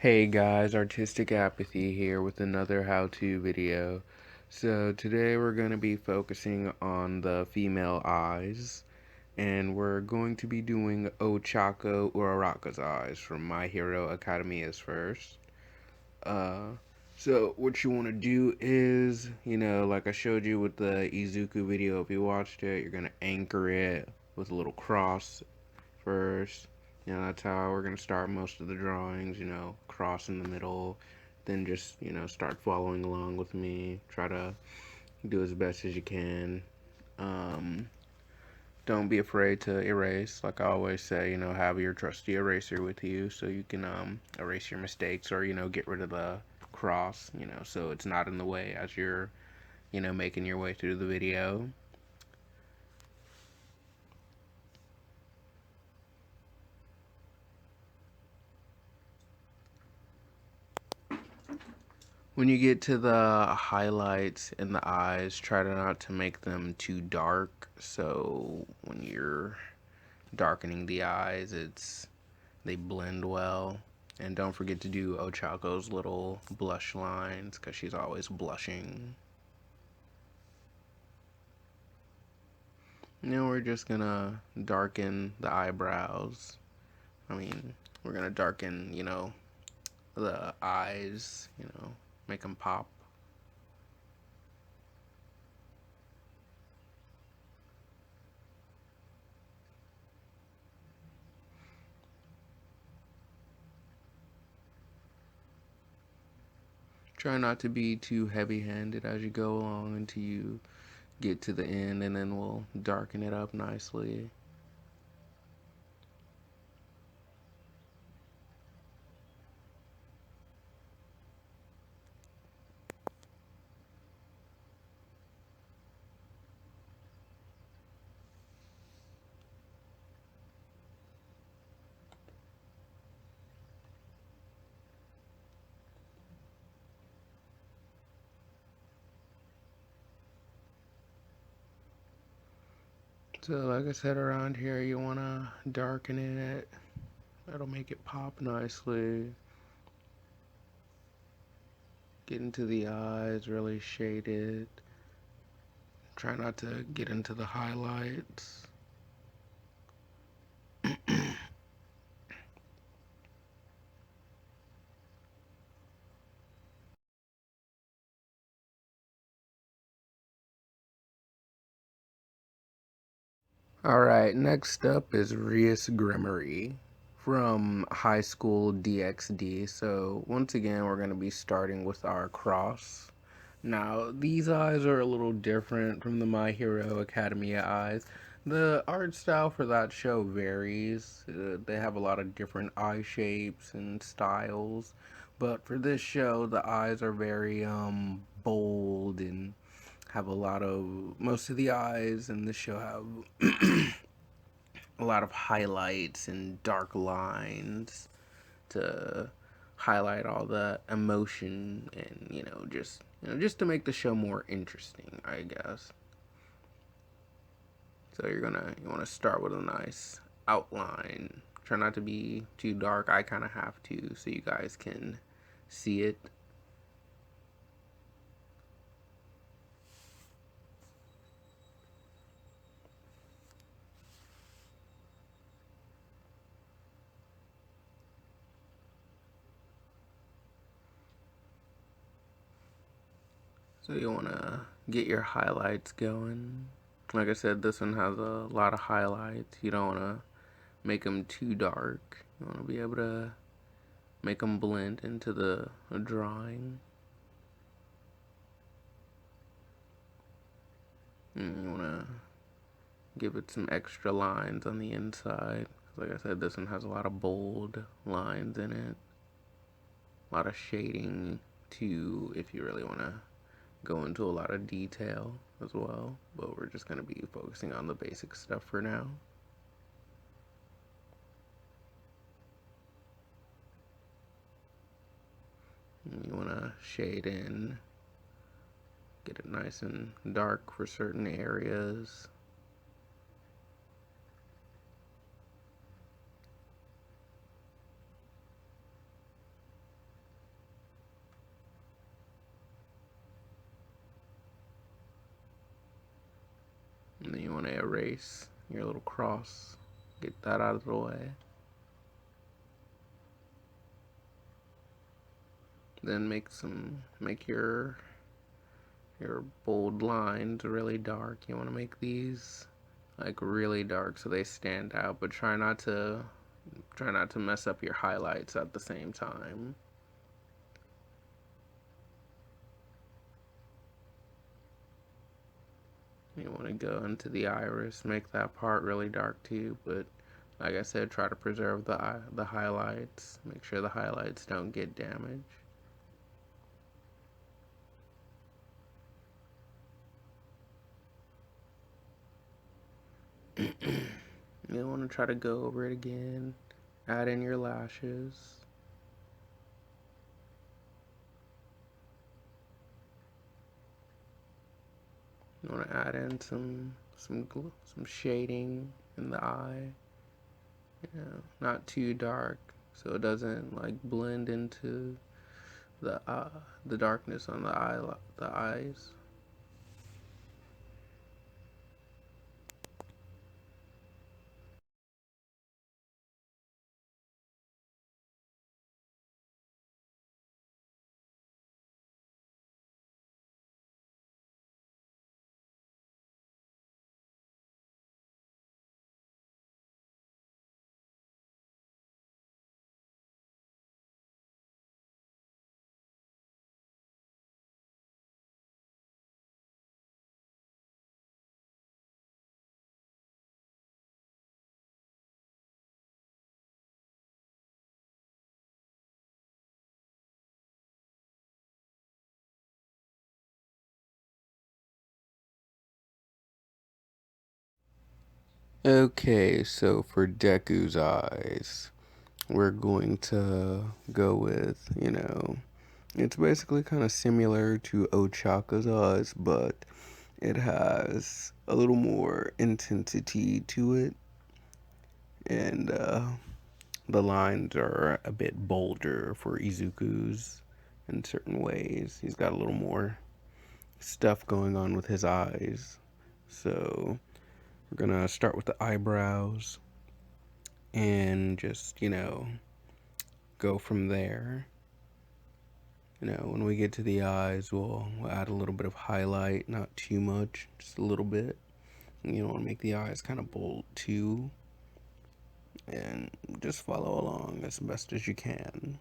Hey guys, Artistic Apathy here with another how-to video. So today we're going to be focusing on the female eyes, and we're going to be doing Ochako Uraraka's eyes from My Hero Academia's first. Uh, so what you want to do is, like I showed you with the Izuku video, if you watched it, you're going to anchor it with a little cross first. That's how we're going to start most of the drawings, cross in the middle. Then just, start following along with me. Try to do as best as you can. Um, don't be afraid to erase. Like I always say, have your trusty eraser with you so you can erase your mistakes or, get rid of the cross, so it's not in the way as you're, making your way through the video. When you get to the highlights in the eyes, try to not to make them too dark. So when you're darkening the eyes, they blend well. And don't forget to do Ochako's little blush lines because she's always blushing. Now we're just gonna darken the eyebrows. We're gonna darken, the eyes, make them pop. Try not to be too heavy-handed as you go along until you get to the end, and then we'll darken it up nicely. So like I said, around here you want to darken it. That'll make it pop nicely. Get into the eyes, really shade it. Try not to get into the highlights. Alright, next up is Rias Gremory from High School DxD. So once again, we're going to be starting with our cross. Now, these eyes are a little different from the My Hero Academia eyes. The art style for that show varies. They have a lot of different eye shapes and styles. But for this show, the eyes are very bold and have a lot of most of the eyes in the show have a lot of highlights and dark lines to highlight all the emotion and just to make the show more interesting, I guess. So you want to start with a nice outline. Try not to be too dark. I kind of have to so you guys can see it. So you want to get your highlights going. Like I said, this one has a lot of highlights. You don't want to make them too dark. You want to be able to make them blend into the drawing. And you want to give it some extra lines on the inside. Like I said, this one has a lot of bold lines in it. A lot of shading too, if you really want to go into a lot of detail as well. But we're just going to be focusing on the basic stuff for now. And you want to shade in, get it nice and dark for certain areas. erase your little cross. Get that out of the way. Then make your bold lines really dark. You want to make these like really dark so they stand out, but try not to mess up your highlights at the same time. You want to go into the iris, make that part really dark too, but like I said, try to preserve the highlights. Make sure the highlights don't get damaged. You want to try to go over it again. Add in your lashes. You want to add in some shading in the eye. You know, not too dark, so it doesn't like blend into the darkness on the eyes. Okay, so for Deku's eyes, we're going to go with, it's basically kind of similar to Ochaka's eyes, but it has a little more intensity to it, and the lines are a bit bolder for Izuku's in certain ways. He's got a little more stuff going on with his eyes. So we're gonna start with the eyebrows and just, go from there. When we get to the eyes, we'll add a little bit of highlight, not too much, just a little bit. You want to make the eyes kind of bold too, and just follow along as best as you can.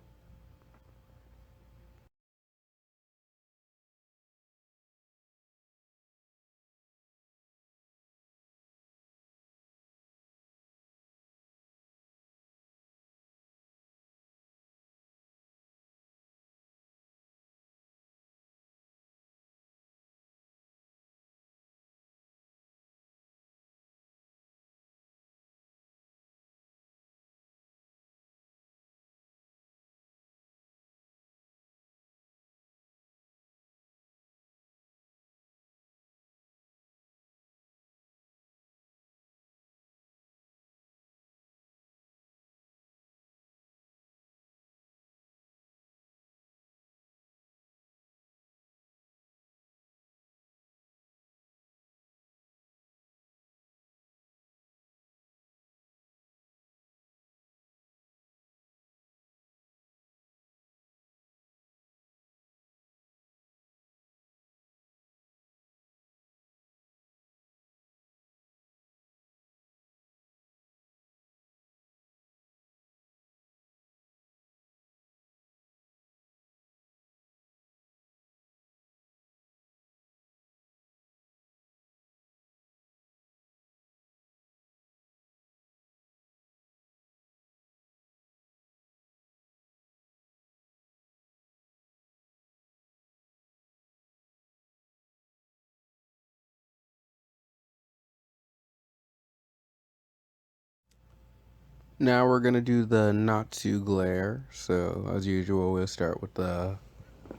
Now we're gonna do the Natsu glare. So as usual, we'll start with the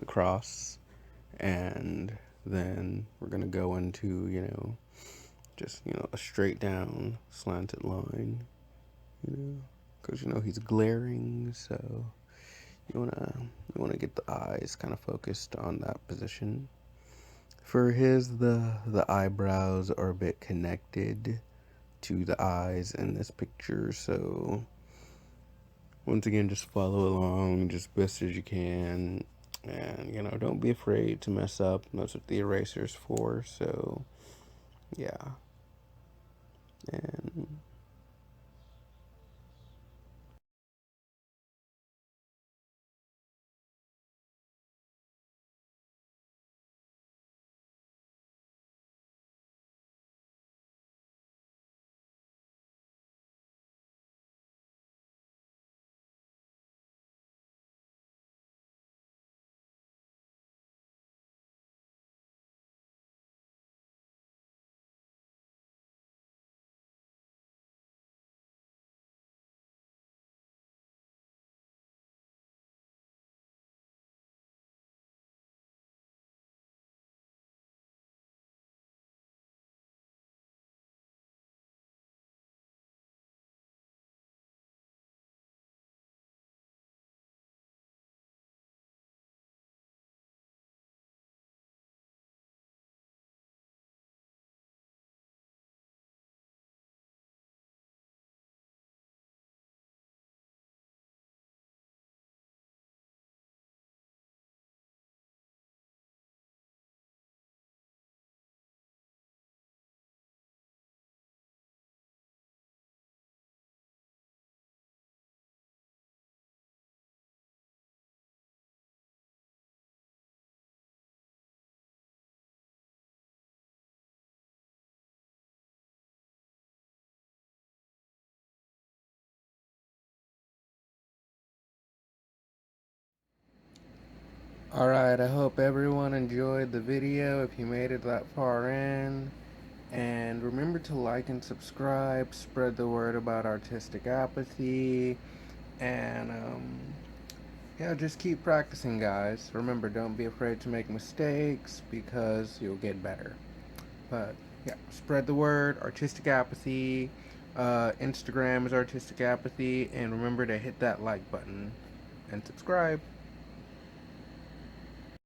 cross, and then we're gonna go into, just a straight down slanted line, because he's glaring, so you wanna get the eyes kind of focused on that position. For his, the eyebrows are a bit connected, to the eyes in this picture. So once again, just follow along just best as you can, and don't be afraid to mess up. That's what the eraser's for. So yeah. And alright, I hope everyone enjoyed the video if you made it that far in. And remember to like and subscribe, spread the word about artistic apathy, and yeah, just keep practicing, guys. Remember, don't be afraid to make mistakes because you'll get better. But yeah, spread the word, artistic apathy. Instagram is artistic apathy, and remember to hit that like button and subscribe.